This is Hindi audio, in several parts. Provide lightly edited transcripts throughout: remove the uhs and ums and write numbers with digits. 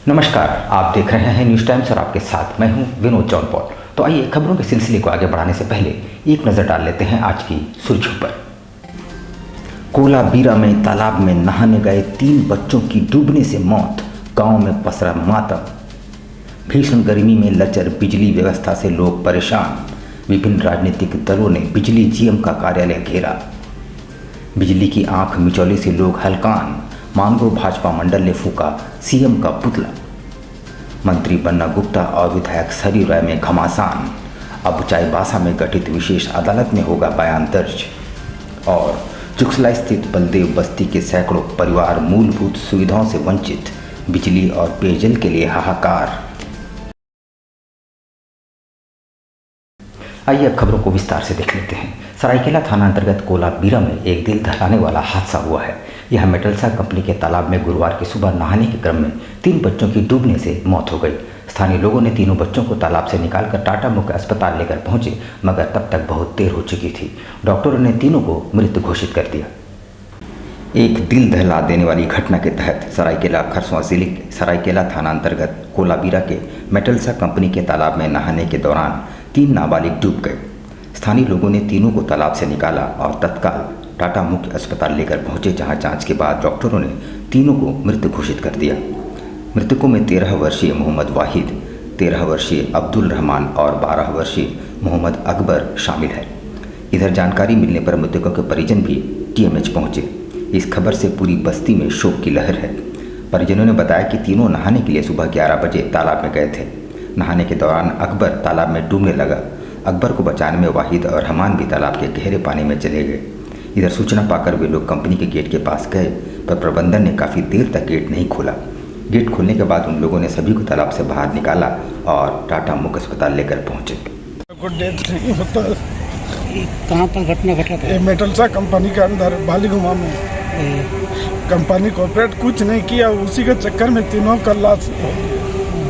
नमस्कार, आप देख रहे हैं न्यूज़ टाइम्स और आपके साथ मैं हूं विनोद जौनपौल। तो आइए खबरों के सिलसिले को आगे बढ़ाने से पहले एक नज़र डाल लेते हैं आज की सुर्खियों पर। कोलाबीरा में तालाब में नहाने गए 3 बच्चों की डूबने से मौत, गांव में पसरा मातम। भीषण गर्मी में लचर बिजली व्यवस्था से लोग परेशान, विभिन्न राजनीतिक दलों ने बिजली जीएम का कार्यालय घेरा। बिजली की आंख मिचौले से लोग हलकान, मानगो भाजपा मंडल ने फूका सीएम का पुतला। मंत्री बन्ना गुप्ता और विधायक सरयू राय में घमासान, अब चाईबासा में गठित विशेष अदालत में होगा बयान दर्ज। और जुगसला स्थित बलदेव बस्ती के सैकड़ों परिवार मूलभूत सुविधाओं से वंचित, बिजली और पेयजल के लिए हाहाकार। आइए अब खबरों को विस्तार से देख लेते हैं। सरायकेला थाना अंतर्गत कोलाबीरा में एक दिल दहलाने वाला हादसा हुआ है। यह मेटल्सा कंपनी के तालाब में गुरुवार की सुबह नहाने के क्रम में 3 बच्चों की डूबने से मौत हो गई। स्थानीय लोगों ने तीनों बच्चों को तालाब से निकालकर टाटा मुख्य अस्पताल लेकर पहुंचे, मगर तब तक बहुत देर हो चुकी थी। डॉक्टरों ने तीनों को मृत घोषित कर दिया। एक दिल दहला देने वाली घटना के तहत सरायकेला खरसवां जिले के सरायकेला थाना अंतर्गत कोलाबीरा के मेटल्सा कंपनी के तालाब में नहाने के दौरान 3 नाबालिग डूब गए। स्थानीय लोगों ने तीनों को तालाब से निकाला और तत्काल टाटा मुख्य अस्पताल लेकर पहुंचे, जहां जांच के बाद डॉक्टरों ने तीनों को मृत घोषित कर दिया। मृतकों में 13 वर्षीय मोहम्मद वाहिद, 13 वर्षीय अब्दुल रहमान और 12 वर्षीय मोहम्मद अकबर शामिल है। इधर जानकारी मिलने पर मृतकों के परिजन भी टीएमएच पहुंचे। इस खबर से पूरी बस्ती में शोक की लहर है। परिजनों ने बताया कि तीनों नहाने के लिए सुबह 11 बजे तालाब में गए थे। नहाने के दौरान अकबर तालाब में डूबने लगा। अकबर को बचाने में वाहिद और रहमान भी तालाब के गहरे पानी में चले गए। इधर सूचना पाकर वे लोग कंपनी के गेट के पास गए, पर प्रबंधन ने काफ़ी देर तक गेट नहीं खोला। गेट खोलने के बाद उन लोगों ने सभी को तालाब से बाहर निकाला और टाटा मुख्य अस्पताल लेकर पहुंचे। डेथ नहीं होता। कहाँ पर घटना घटा था? मेटल्सा कंपनी के अंदर बालीगुमा में कंपनी कॉर्पोरेट कुछ नहीं किया, उसी के चक्कर में तीनों का लाश।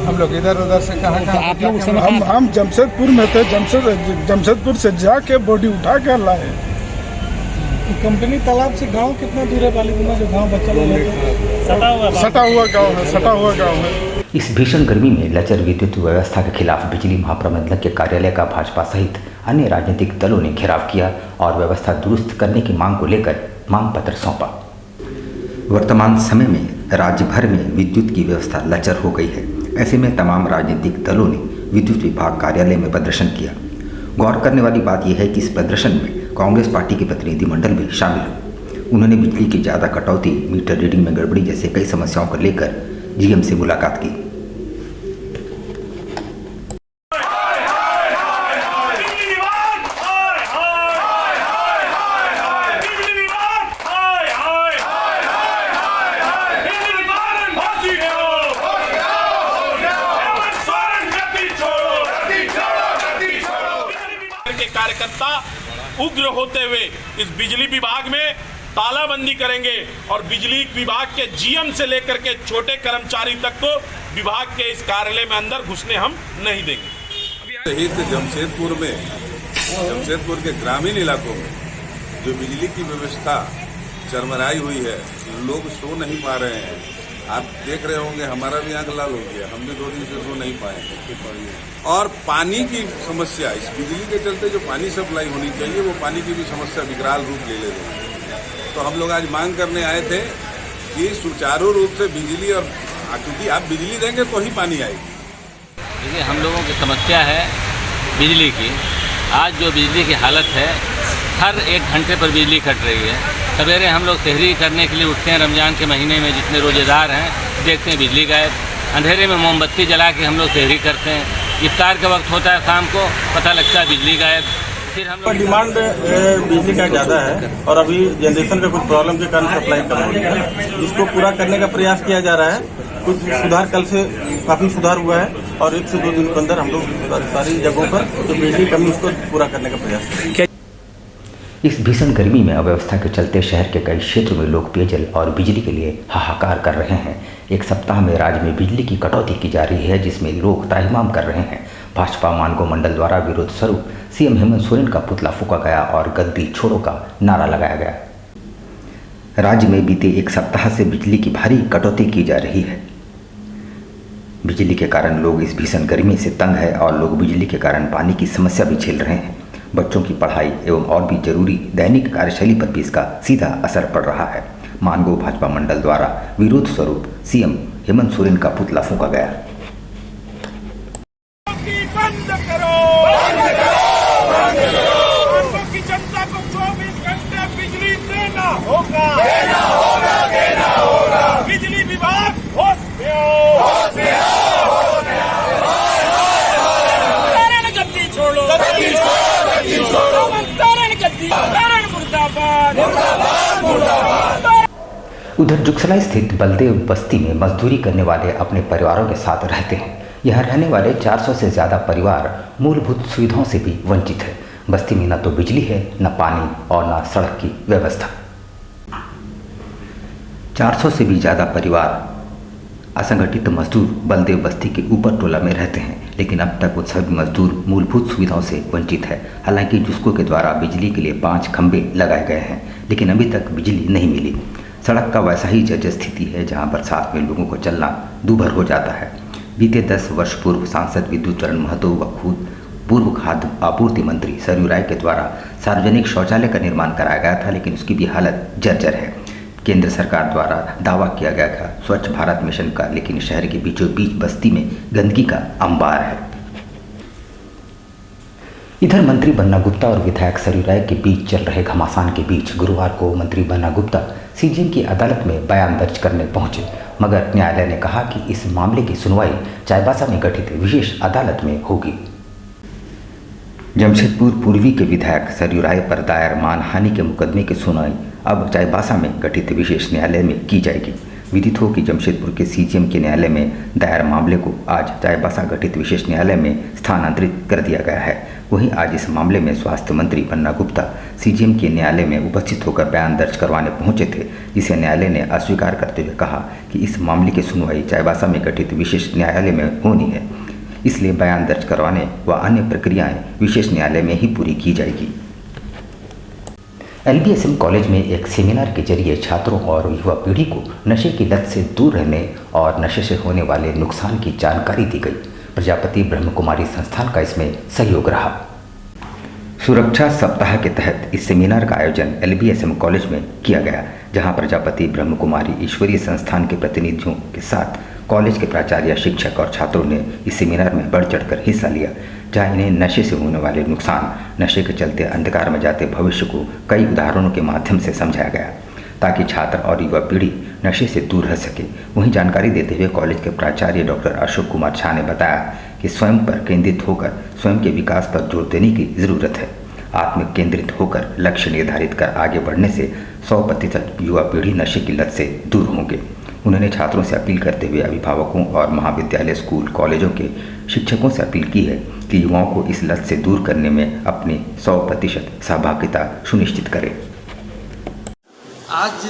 हम लोग इधर उधर से कहाँ आप लोग हम जमशेदपुर में थे। जमशेदपुर से जाके बॉडी उठा कर लाए। कंपनी तालाब से गांव कितना दूर है? बालीगुमा जो गांव बच्चा लोग सटा हुआ गाँव है। इस भीषण गर्मी में लचर विद्युत व्यवस्था के खिलाफ बिजली महाप्रबंधक के कार्यालय का भाजपा सहित अन्य राजनीतिक दलों ने घेराव किया और व्यवस्था दुरुस्त करने की मांग को लेकर मांग पत्र सौंपा। वर्तमान समय में राज्य भर में विद्युत की व्यवस्था लचर हो गई है। ऐसे में तमाम राजनीतिक दलों ने विद्युत विभाग कार्यालय में प्रदर्शन किया। गौर करने वाली बात यह है कि इस प्रदर्शन में कांग्रेस पार्टी के प्रतिनिधिमंडल भी शामिल हुए। उन्होंने बिजली की ज़्यादा कटौती, मीटर रीडिंग में गड़बड़ी जैसे कई समस्याओं को लेकर जीएम से मुलाकात की। कार्यकर्ता उग्र होते हुए इस बिजली विभाग में तालाबंदी करेंगे और बिजली विभाग के जीएम से लेकर के छोटे कर्मचारी तक को विभाग के इस कार्यालय में अंदर घुसने हम नहीं देंगे। शहीद जमशेदपुर के ग्रामीण इलाकों में जो बिजली की व्यवस्था चरमराई हुई है, लोग सो नहीं पा रहे हैं। आप देख रहे होंगे, हमारा भी आंख लाल हो गया, हम भी 2 दिन से सो नहीं पाए। और पानी की समस्या, इस बिजली के चलते जो पानी सप्लाई होनी चाहिए, वो पानी की भी समस्या विकराल रूप ले रही है। तो हम लोग आज मांग करने आए थे कि सुचारू रूप से बिजली, और क्योंकि आप बिजली देंगे तो ही पानी आएगी। देखिए, हम लोगों की समस्या है बिजली की। आज जो बिजली की हालत है, हर 1 घंटे पर बिजली कट रही है। सवेरे हम लोग सहरी करने के लिए उठते हैं, रमज़ान के महीने में जितने रोज़ेदार हैं देखते हैं बिजली गायब। अंधेरे में मोमबत्ती जला के हम लोग सहरी करते हैं। इफ्तार का वक्त होता है शाम को, पता लगता है बिजली गायब। फिर हम लोग डिमांड बिजली का ज़्यादा है और अभी जनरेशन का कुछ प्रॉब्लम के कारण सप्लाई कम हो गया है। इसको पूरा करने का प्रयास किया जा रहा है। कुछ सुधार, कल से काफ़ी सुधार हुआ है और 1 से 2 दिन के अंदर हम लोग सारी जगहों पर जो बिजली कमी उसको पूरा करने का प्रयास करेंगे। इस भीषण गर्मी में अव्यवस्था के चलते शहर के कई क्षेत्रों में लोग पेयजल और बिजली के लिए हाहाकार कर रहे हैं। एक सप्ताह में राज्य में बिजली की कटौती की जा रही है, जिसमें लोग त्राहिमाम कर रहे हैं। भाजपा मानगो मंडल द्वारा विरोध स्वरूप सीएम हेमंत सोरेन का पुतला फूका गया और गद्दी छोड़ो का नारा लगाया गया। राज्य में बीते 1 सप्ताह से बिजली की भारी कटौती की जा रही है। बिजली के कारण लोग इस भीषण गर्मी से तंग है और लोग बिजली के कारण पानी की समस्या भी झेल रहे हैं। बच्चों की पढ़ाई एवं और भी जरूरी दैनिक कार्यशैली पर भी इसका सीधा असर पड़ रहा है। मानगो भाजपा मंडल द्वारा विरोध स्वरूप सीएम हेमंत सोरेन का पुतला फूंका गया। बंद करो, की जनता को 24 घंटे बिजली देना होगा। बिजली विभाग होश में आओ। गद्दी छोड़ो, गद्दी मुर्दाबाद। उधर जुगसला स्थित बलदेव बस्ती में मजदूरी करने वाले अपने परिवारों के साथ रहते हैं। यहाँ रहने वाले 400 से ज़्यादा परिवार मूलभूत सुविधाओं से भी वंचित है। बस्ती में न तो बिजली है, न पानी और न सड़क की व्यवस्था। 400 से भी ज़्यादा परिवार असंगठित मजदूर बलदेव बस्ती के ऊपर टोला में रहते हैं, लेकिन अब तक वो सभी मजदूर मूलभूत सुविधाओं से वंचित है। हालांकि जुस्को के द्वारा बिजली के लिए 5 खंभे लगाए गए हैं, लेकिन अभी तक बिजली नहीं मिली। सड़क का वैसा ही जर्जर स्थिति है, जहां बरसात में लोगों को चलना दूभर हो जाता है। बीते 10 वर्ष पूर्व सांसद विद्युत चरण महतो व खुद पूर्व खाद्य आपूर्ति मंत्री सरयू राय के द्वारा सार्वजनिक शौचालय का निर्माण कराया गया था, लेकिन उसकी भी हालत जर्जर है। केंद्र सरकार द्वारा दावा किया गया था स्वच्छ भारत मिशन का, लेकिन शहर के बीचों बीच बस्ती में गंदगी का अंबार है। इधर मंत्री बन्ना गुप्ता और विधायक सरयू राय के बीच चल रहे घमासान के बीच गुरुवार को मंत्री बन्ना गुप्ता सीजेएम की अदालत में बयान दर्ज करने पहुंचे, मगर न्यायालय ने कहा कि इस मामले की सुनवाई चाईबासा में गठित विशेष अदालत में होगी। जमशेदपुर पूर्वी के विधायक सरयू राय पर दायर मानहानि के मुकदमे की सुनवाई अब चाईबासा में गठित विशेष न्यायालय में की जाएगी। विदित हो कि जमशेदपुर के सीजेएम के न्यायालय में दायर मामले को आज चाईबासा गठित विशेष न्यायालय में स्थानांतरित कर दिया गया है। वहीं आज इस मामले में स्वास्थ्य मंत्री बन्ना गुप्ता सीजेएम के न्यायालय में उपस्थित होकर बयान दर्ज करवाने पहुंचे थे, जिसे न्यायालय ने अस्वीकार करते हुए कहा कि इस मामले की सुनवाई चाईबासा में गठित विशेष न्यायालय में होनी है, इसलिए बयान दर्ज करवाने व अन्य प्रक्रियाएं विशेष न्यायालय में ही पूरी की जाएगी। LBSM कॉलेज में एक सेमिनार के जरिए छात्रों और युवा पीढ़ी को नशे की लत से दूर रहने और नशे से होने वाले नुकसान की जानकारी दी गई। प्रजापति ब्रह्म कुमारी संस्थान का इसमें सहयोग रहा। सुरक्षा सप्ताह के तहत इस सेमिनार का आयोजन LBSM कॉलेज में किया गया, जहां प्रजापति ब्रह्म कुमारी ईश्वरीय संस्थान के प्रतिनिधियों के साथ कॉलेज के प्राचार्य, शिक्षक और छात्रों ने इस सेमिनार में बढ़ चढ़कर हिस्सा लिया, जहां इन्हें नशे से होने वाले नुकसान, नशे के चलते अंधकार में जाते भविष्य को कई उदाहरणों के माध्यम से समझाया गया, ताकि छात्र और युवा पीढ़ी नशे से दूर रह सके। वहीं जानकारी देते हुए कॉलेज के प्राचार्य डॉक्टर अशोक कुमार झा ने बताया कि स्वयं पर केंद्रित होकर स्वयं के विकास पर जोर देने की ज़रूरत है। आत्म केंद्रित होकर लक्ष्य निर्धारित कर आगे बढ़ने से 100% युवा पीढ़ी नशे की लत से दूर होंगे। उन्होंने छात्रों से अपील करते हुए अभिभावकों और महाविद्यालय, स्कूल, कॉलेजों के शिक्षकों से अपील की है कि युवाओं को इस लत से दूर करने में अपनी 100% सहभागिता सुनिश्चित करें। आज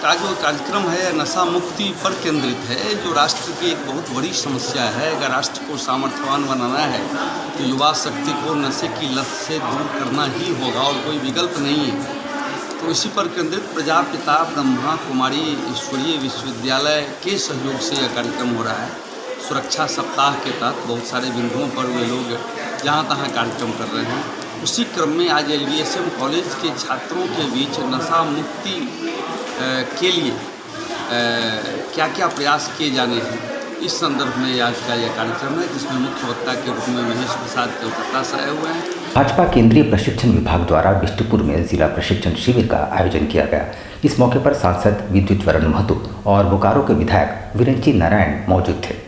का जो कार्यक्रम है नशा मुक्ति पर केंद्रित है, जो राष्ट्र की एक बहुत बड़ी समस्या है। अगर राष्ट्र को सामर्थ्यवान बनाना है तो युवा शक्ति को नशे की लत से दूर करना ही होगा और कोई विकल्प नहीं है। तो इसी पर केंद्रित प्रजापिता ब्रह्मा कुमारी ईश्वरीय विश्वविद्यालय के सहयोग से यह कार्यक्रम हो रहा है। सुरक्षा सप्ताह के तहत बहुत सारे बिंदुओं पर वे लोग जहाँ तहाँ कार्यक्रम कर रहे हैं। उसी क्रम में आज LBSM कॉलेज के छात्रों के बीच नशा मुक्ति के लिए क्या क्या प्रयास किए जाने हैं, इस संदर्भ में आज का यह कार्यक्रम है, जिसमें मुख्य वक्ता के रूप में महेश प्रसाद केवटा आए हुए हैं। भाजपा केंद्रीय प्रशिक्षण विभाग द्वारा बिष्टुपुर में जिला प्रशिक्षण शिविर का आयोजन किया गया। इस मौके पर सांसद विद्युत चरण महतो और बोकारो के विधायक विरंची नारायण मौजूद थे।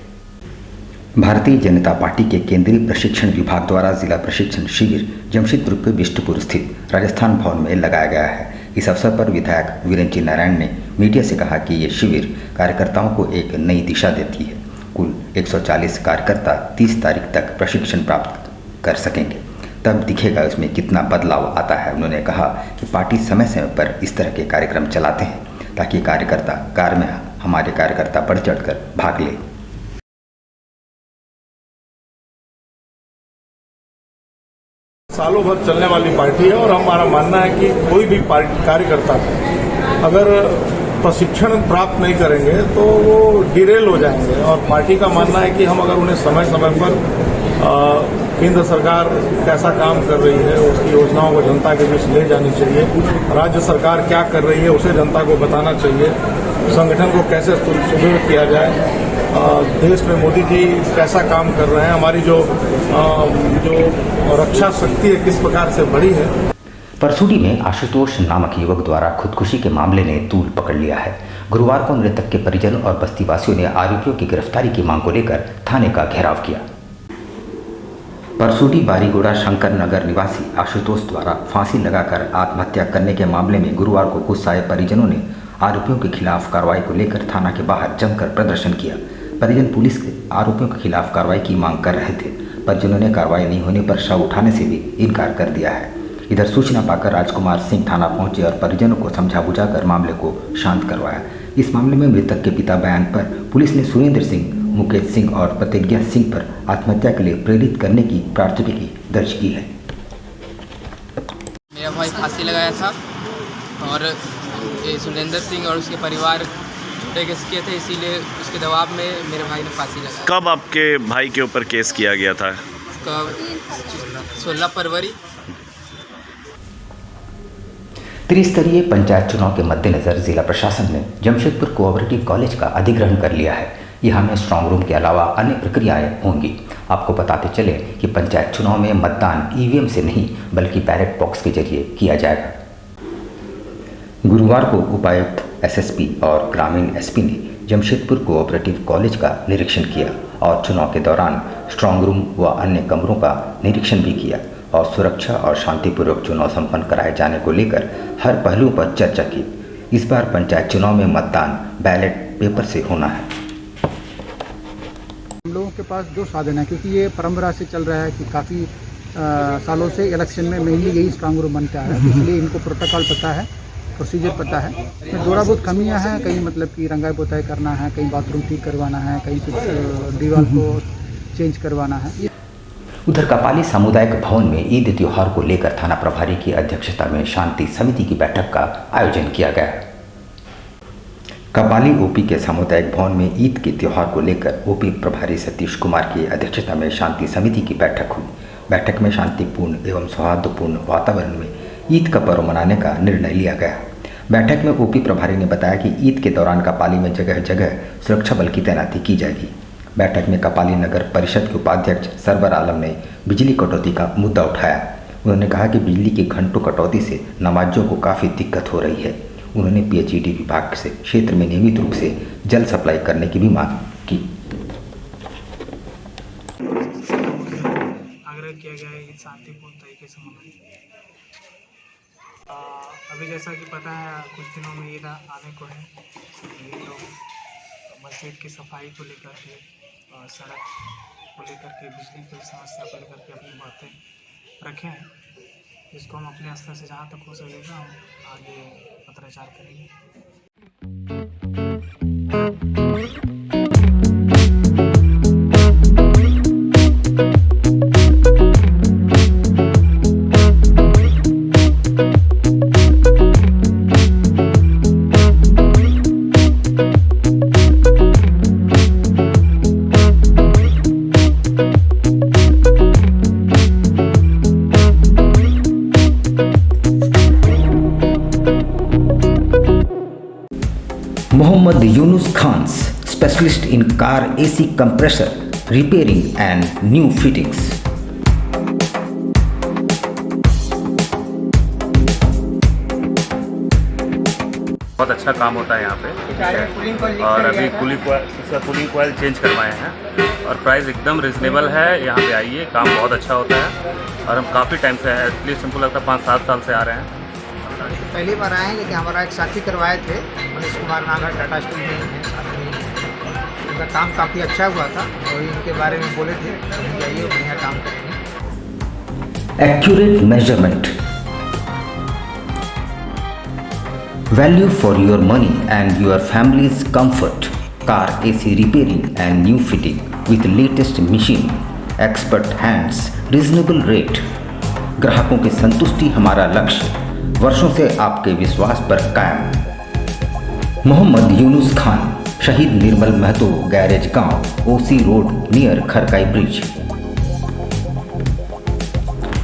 भारतीय जनता पार्टी के केंद्रीय प्रशिक्षण विभाग द्वारा जिला प्रशिक्षण शिविर जमशेदपुर के बिष्टुपुर स्थित राजस्थान भवन में लगाया गया है। इस अवसर पर विधायक विरंची नारायण ने मीडिया से कहा कि ये शिविर कार्यकर्ताओं को एक नई दिशा देती है। कुल 140 कार्यकर्ता 30 तारीख तक प्रशिक्षण प्राप्त कर सकेंगे, तब दिखेगा उसमें कितना बदलाव आता है। उन्होंने कहा कि पार्टी समय समय पर इस तरह के कार्यक्रम चलाते हैं ताकि कार्यकर्ता कार्य में हमारे कार्यकर्ता बढ़ चढ़कर भाग ले। सालों भर चलने वाली पार्टी है और हमारा मानना है कि कोई भी पार्टी कार्यकर्ता अगर प्रशिक्षण प्राप्त नहीं करेंगे तो वो डिरेल हो जाएंगे। और पार्टी का मानना है कि हम अगर उन्हें समय समय पर केंद्र सरकार कैसा काम कर रही है उसकी योजनाओं को जनता के बीच ले जानी चाहिए, राज्य सरकार क्या कर रही है उसे जनता को बताना चाहिए, संगठन को कैसे सुदृढ़ किया जाए, देश में मोदी जी कैसा काम कर रहे हैं, हमारी जो रक्षा शक्ति है किस प्रकार से बढ़ी है। परसूडी में आशुतोष नामक युवक द्वारा खुदकुशी के मामले ने तूल पकड़ लिया है। गुरुवार को मृतक के परिजन और बस्तीवासियों ने आरोपियों की गिरफ्तारी की मांग को लेकर थाने का घेराव किया। परसूडी बारीगोड़ा शंकर नगर निवासी आशुतोष द्वारा फांसी लगाकर आत्महत्या करने के मामले में गुरुवार को गुस्साए परिजनों ने आरोपियों के खिलाफ कार्रवाई को लेकर थाना के बाहर जमकर प्रदर्शन किया। परिजन पुलिस के आरोपियों के खिलाफ कार्रवाई की मांग कर रहे थे। परिजनों ने कार्रवाई नहीं होने पर शव उठाने से भी इनकार कर दिया है। इधर सूचना पाकर राजकुमार सिंह थाना पहुंचे और परिजनों को समझा बुझाकर मामले को शांत करवाया। इस मामले में मृतक के पिता बयान पर पुलिस ने सुरेंद्र सिंह, मुकेश सिंह और प्रतिज्ञा सिंह पर आत्महत्या के लिए प्रेरित करने की प्राथमिकी दर्ज की है। मेरा भाई फांसी लगाया था और ये सुरेंद्र सिंह और उसके परिवार छोटे केस किए थे, इसीलिए उसके दबाव में मेरे भाई ने फांसी लगाया। कब आपके भाई के ऊपर केस किया गया था? कब? 16 फरवरी। त्रिस्तरीय पंचायत चुनाव के मद्देनजर जिला प्रशासन ने जमशेदपुर कोऑपरेटिव कॉलेज का अधिग्रहण कर लिया है। यहाँ में स्ट्रांग रूम के अलावा अन्य प्रक्रियाएं होंगी। आपको बताते चले कि पंचायत चुनाव में मतदान ईवीएम से नहीं बल्कि बैलेट बॉक्स के जरिए किया जाएगा। गुरुवार को उपायुक्त एसएसपी और ग्रामीण एसपी ने जमशेदपुर कोऑपरेटिव कॉलेज का निरीक्षण किया और चुनाव के दौरान स्ट्रांग रूम व अन्य कमरों का निरीक्षण भी किया और सुरक्षा और शांतिपूर्वक चुनाव संपन्न कराए जाने को लेकर हर पहलू पर चर्चा की। इस बार पंचायत चुनाव में मतदान बैलेट पेपर से होना है। हम लोगों के पास दो साधन है, क्योंकि ये परंपरा से चल रहा है कि काफ़ी सालों से इलेक्शन में मेनली यही स्ट्रांग रूम बनता है, इसलिए इनको प्रोटोकॉल पता है, प्रोसीजर पता है। इसमें थोड़ा बहुत कमियां हैं, कहीं मतलब कि रंगाई पोताई करना है, कहीं बाथरूम ठीक करवाना है, कहीं कुछ दीवार को चेंज करवाना है। उधर कपाली सामुदायिक भवन में ईद त्योहार को लेकर थाना प्रभारी की अध्यक्षता में शांति समिति की बैठक का आयोजन किया गया। कपाली ओपी के सामुदायिक भवन में ईद के त्यौहार को लेकर ओपी प्रभारी सतीश कुमार की अध्यक्षता में शांति समिति की बैठक हुई। बैठक में शांतिपूर्ण एवं सौहार्दपूर्ण वातावरण में ईद का पर्व मनाने का निर्णय लिया गया। बैठक में ओपी प्रभारी ने बताया कि ईद के दौरान कपाली में जगह जगह सुरक्षा बल की तैनाती की जाएगी। बैठक में कपाली नगर परिषद के उपाध्यक्ष सरवर आलम ने बिजली कटौती का मुद्दा उठाया। उन्होंने कहा कि बिजली की घंटों कटौती से नमाजियों को काफ़ी दिक्कत हो रही है। उन्होंने पीएचईडी विभाग से क्षेत्र में नियमित रूप से जल सप्लाई करने की भी मांग की। आग्रह किया गया है कि शांतिपूर्ण तरीके से मनाएं। अभी जैसा कि पता है कुछ दिनों में ईद आने को है, सभी लोग मस्जिद की सफाई को लेकर के, सड़क को लेकर के, बिजली की समस्या को लेकर के अपनी बातें रखे हैं, जिसको हम अपने स्तर से जहाँ तक हो सकेगा हम आगे पत्राचार करेंगे। Mohammad Yunus Khan's specialist in car AC compressor repairing and new fittings. बहुत अच्छा काम होता है यहाँ पे और अभी कूलिंग कॉइल चेंज करवाए हैं और प्राइस एकदम रिजनेबल है। यहाँ पे आइए, काम बहुत अच्छा होता है और हम काफ़ी टाइम से है, एटलीस्ट हमको लगता है 5-7 साल से आ रहे हैं। पहली बार आए हैं, लेकिन हमारा एक साथी करवाए थे मनीष कुमार नागर, टाटा स्टील में हैं साथ में। उनका काम काफ़ी अच्छा हुआ था और इनके बारे में बोले थे, जाइए बढ़िया काम करेंगे। Accurate measurement, value for your money and your family's comfort. Car AC repairing and new fitting with latest machine, expert hands, reasonable rate. ग्राहकों की संतुष्टि हमारा लक्ष्य, वर्षों से आपके विश्वास पर कायम। मोहम्मद यूनुस खान, शहीद निर्मल महतो गैरेज गांव, OC road near Kharkai bridge.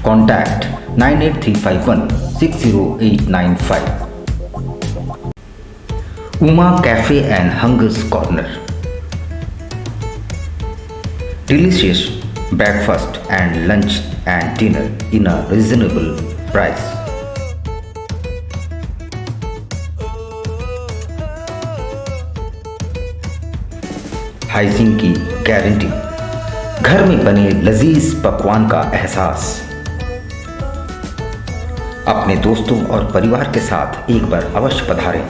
Contact 9835160895। Uma cafe and hungers corner, delicious breakfast and lunch and dinner in a reasonable price. Hygiene की गारंटी, घर में बने लजीज पकवान का एहसास। अपने दोस्तों और परिवार के साथ एक बार अवश्य पधारें।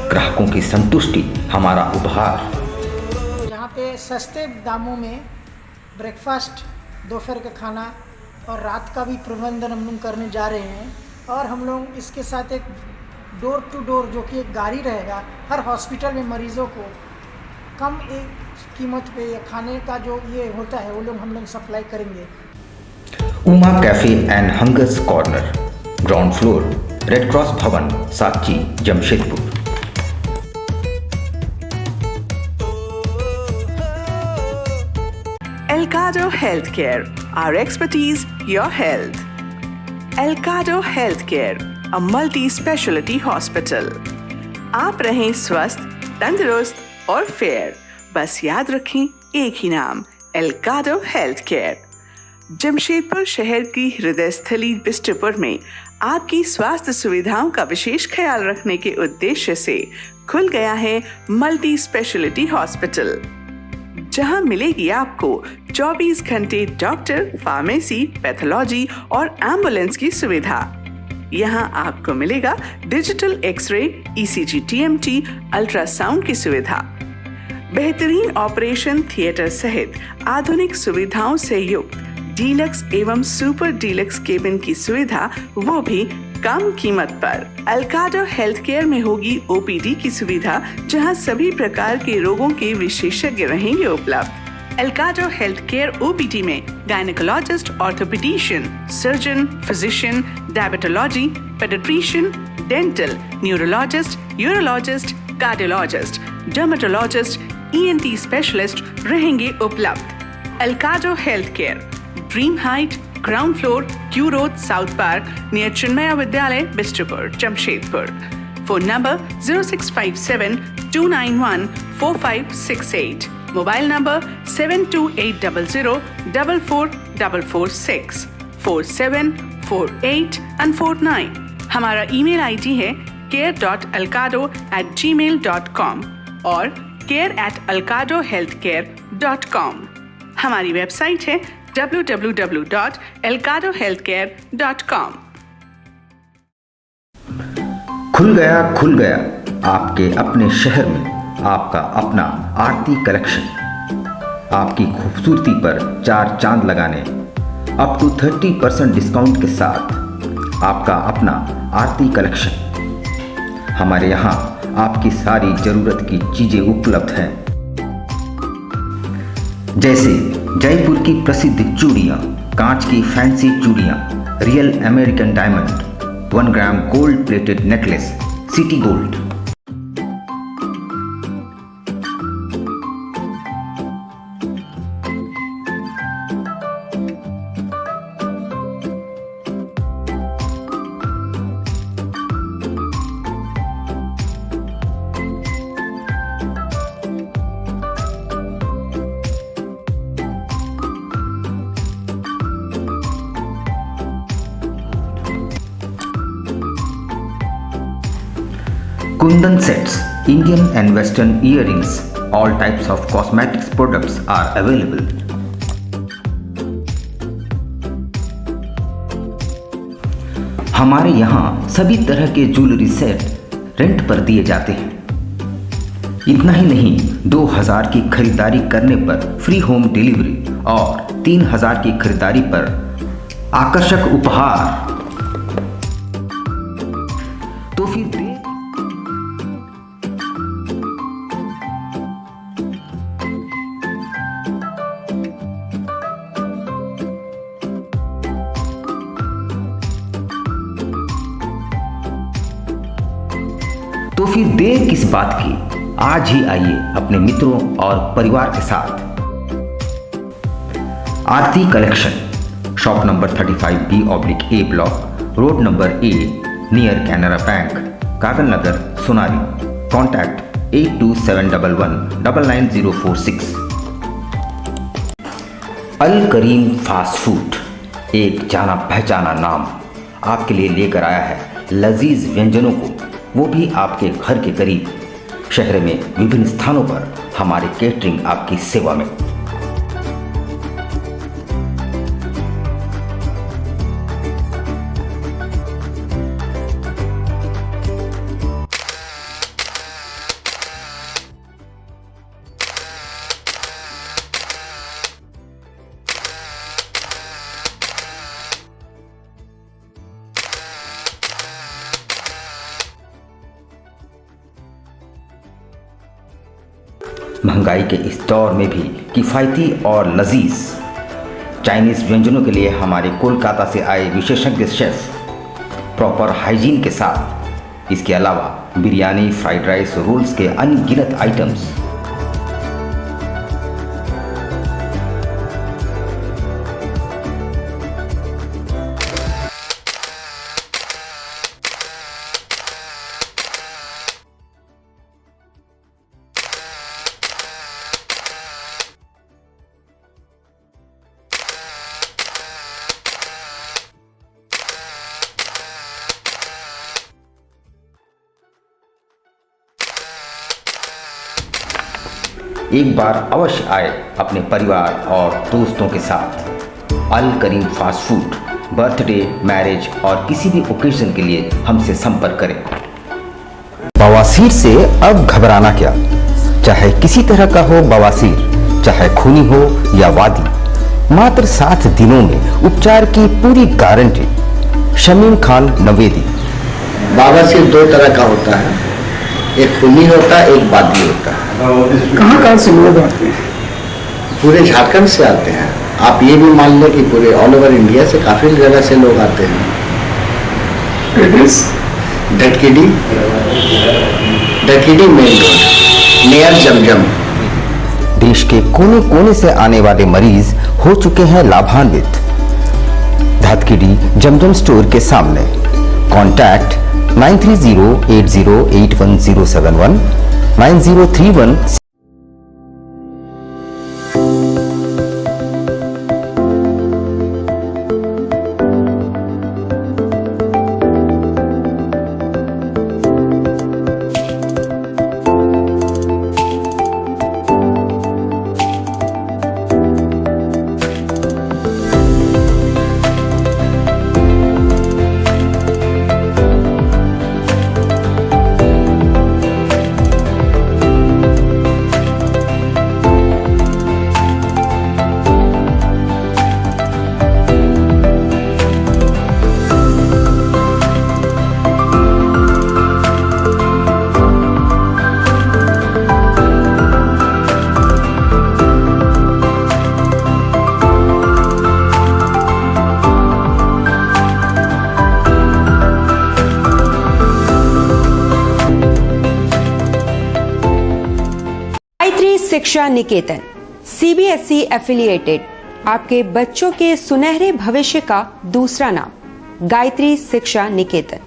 ग्राहकों की संतुष्टि हमारा उपहार। यहाँ पे सस्ते दामों में ब्रेकफास्ट, दोपहर का खाना और रात का भी प्रबंधन हम लोग करने जा रहे हैं। और हम लोग इसके साथ एक डोर टू डोर जो कि एक गाड़ी रहेगा, हर हॉस्पिटल में मरीज़ों को कम एक कीमत पे या खाने का जो ये होता है वो लोग हम लोग सप्लाई करेंगे। Uma cafe and hungers corner, ground floor, red cross भवन, साची, Jamshedpur. Elcado Healthcare, our expertise, your health. Elcado Healthcare, a multi-specialty hospital. आप रहें स्वस्थ, तंदुरुस्त और फेयर, बस याद रखें एक ही नाम, Elcado Healthcare। जमशेदपुर शहर की हृदय स्थली बिष्टुपुर में आपकी स्वास्थ्य सुविधाओं का विशेष ख्याल रखने के उद्देश्य से खुल गया है मल्टी स्पेशलिटी हॉस्पिटल, जहां मिलेगी आपको 24 घंटे डॉक्टर, फार्मेसी, पैथोलॉजी और एम्बुलेंस की सुविधा। यहां आपको मिलेगा digital x-ray, ECG, TMT, ultrasound की सुविधा, बेहतरीन ऑपरेशन थिएटर सहित आधुनिक सुविधाओं से युक्त डीलक्स एवं सुपर डीलक्स केबिन की सुविधा, वो भी कम कीमत पर। एल्काडो हेल्थ केयर में होगी OPD की सुविधा, जहां सभी प्रकार के रोगों के विशेषज्ञ रहेंगे उपलब्ध। एल्काडो हेल्थ केयर OPD में gynaecologist, orthopaedician, surgeon, physician, diabetology, paediatrician, dental, neurologist, urologist, cardiologist, dermatologist, ENT specialist रहेंगे उपलब्ध। Elcado health care, dream height, ground floor, Q road, south park, near Chinmaya Vidyalaya, Bistupur, Jamshedpur. Phone number 0657-291-4568। Mobile number 7280044446 4748 हमारा ईमेल ID है care.elcado@gmail.com और care@elcadohealthcare.com। हमारी वेबसाइट है www.elcadohealthcare.com। खुल गया आपके अपने शहर में आपका अपना आरती कलेक्शन। आपकी खूबसूरती पर 4 चांद लगाने अप टू 30% डिस्काउंट के साथ आपका अपना आरती कलेक्शन। हमारे यहाँ आपकी सारी जरूरत की चीजें उपलब्ध हैं, जैसे जयपुर की प्रसिद्ध चूड़ियाँ, कांच की फैंसी चूड़ियाँ, real American diamond, 1 gram gold plated necklace, city gold. Kundan sets, Indian and Western earrings, all types of cosmetics products are available. हमारे यहाँ सभी तरह के ज्वेलरी सेट रेंट पर दिए जाते हैं। इतना ही नहीं, 2000 की खरीदारी करने पर फ्री होम डिलीवरी और 3000 की खरीदारी पर आकर्षक उपहार। तो फिर तो फिर देर किस बात की, आज ही आइए अपने मित्रों और परिवार के साथ। Aarti collection, shop number 35B/A block, road number A, near Canara bank, Kagal Nagar, Sonari. Contact 8271199046। Al Karim fast food, एक जाना पहचाना नाम, आपके लिए लेकर आया है लजीज व्यंजनों को, वो भी आपके घर के करीब। शहर में विभिन्न स्थानों पर हमारे केटरिंग आपकी सेवा में। महंगाई के इस दौर में भी किफ़ायती और लजीज चाइनीज़ व्यंजनों के लिए हमारे कोलकाता से आए विशेषज्ञ शेफ प्रॉपर हाइजीन के साथ, इसके अलावा बिरयानी, फ्राइड राइस, रोल्स के अनगिनत आइटम्स। एक बार अवश्य आए अपने परिवार और दोस्तों के साथ। अल Karim fast food, birthday, marriage और किसी भी ओकेजन के लिए हमसे संपर्क करें। बवासीर से अब घबराना क्या, चाहे किसी तरह का हो बवासीर, चाहे खूनी हो या वादी, मात्र 7 दिनों में उपचार की पूरी गारंटी। शमीम खान नवेदी। बवासीर 2 तरह का होता है, एक खूनी होता है, एक वादी होता है। कहाँ से लोग आते हैं? पूरे झारखंड से आते हैं। आप ये भी मान लें कि पूरे ऑल ओवर इंडिया से काफी जगह से लोग आते हैं। धटकीडी मेन रोड, नियर जमजम। देश के कोने कोने से आने वाले मरीज हो चुके हैं लाभान्वित। धटकीडी जमजम स्टोर के सामने। कॉन्टैक्ट 9308081071 9031। शिक्षा निकेतन CBSE एफिलिएटेड आपके बच्चों के सुनहरे भविष्य का दूसरा नाम गायत्री शिक्षा निकेतन।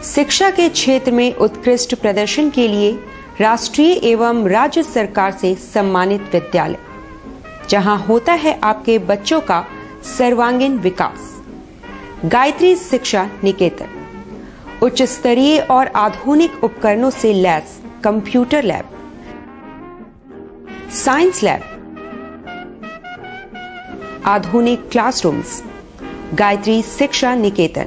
शिक्षा के क्षेत्र में उत्कृष्ट प्रदर्शन के लिए राष्ट्रीय एवं राज्य सरकार से सम्मानित विद्यालय, जहां होता है आपके बच्चों का सर्वांगीण विकास। गायत्री शिक्षा निकेतन उच्च स्तरीय और आधुनिक उपकरणों से lace computer lab, science lab, आधुनिक क्लासरूम्स। गायत्री शिक्षा निकेतन।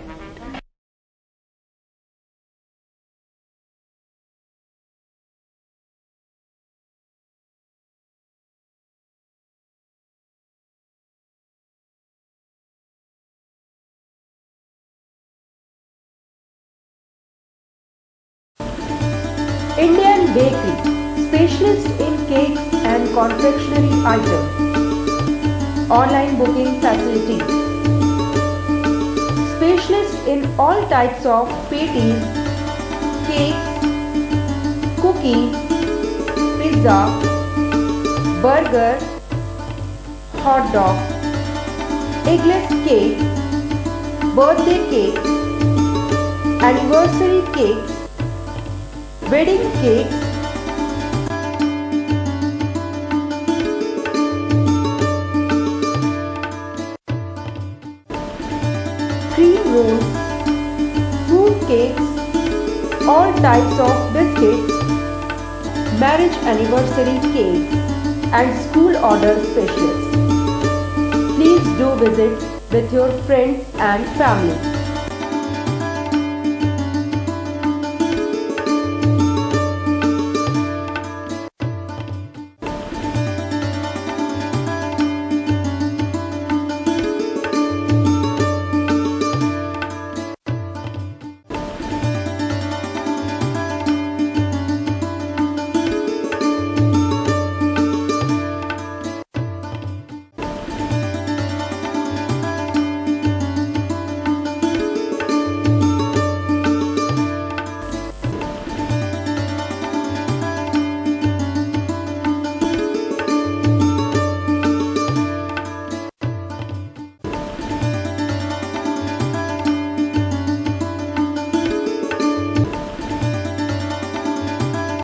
Indian Bakery, specialist in cakes and confectionery items. Online booking facilities. Specialist in all types of patties, cakes, cookies, pizza, burger, hot dog, eggless cake, birthday cake, anniversary cakes, wedding cakes, cream rolls, fruit cakes, all types of biscuits, marriage anniversary cakes, and school order specials. Please do visit with your friends and family.